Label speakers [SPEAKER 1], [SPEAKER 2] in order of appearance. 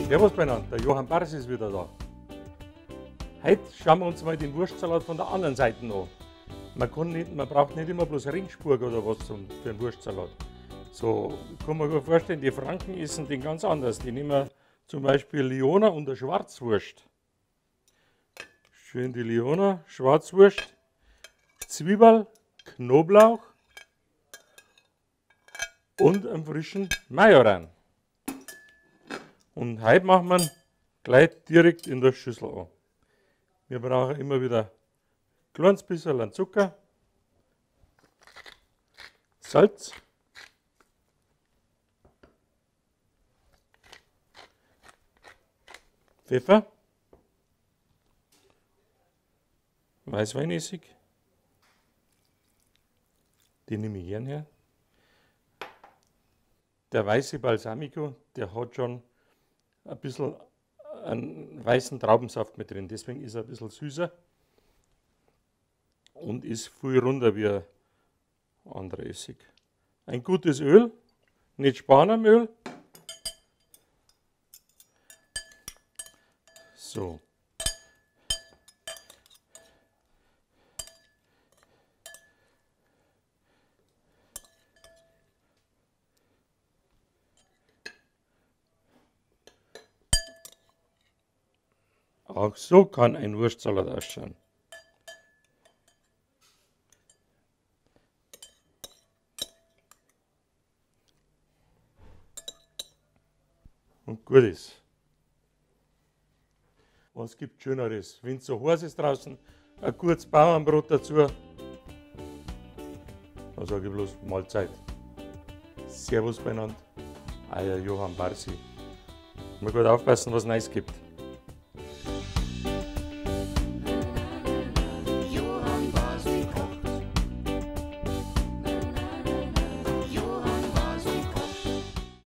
[SPEAKER 1] Servus beieinander, der Johann Barsi ist wieder da. Heute schauen wir uns mal den Wurstsalat von der anderen Seite an. Man braucht nicht immer bloß Ringspurg oder was für einen Wurstsalat. So kann man gut vorstellen, die Franken essen den ganz anders. Die nehmen zum Beispiel Lyoner und eine Schwarzwurst. Schön die Lyoner, Schwarzwurst, Zwiebel, Knoblauch und einen frischen Majoran. Und heute machen wir ihn gleich direkt in der Schüssel an. Wir brauchen immer wieder ein kleines bisschen Zucker, Salz, Pfeffer, Weißweinessig, den nehme ich gern her. Der weiße Balsamico, der hat schon ein bisschen einen weißen Traubensaft mit drin, deswegen ist er ein bisschen süßer und ist viel runder wie ein anderer Essig. Ein gutes Öl, nicht Spanamöl. So. Auch so kann ein Wurstsalat ausschauen. Und gut ist. Was gibt Schöneres? Wenn es so heiß ist draußen, ein gutes Bauernbrot dazu. Da sage ich bloß Mahlzeit. Servus beieinander, euer Johann Barsi. Mal gut aufpassen, was es Neues gibt.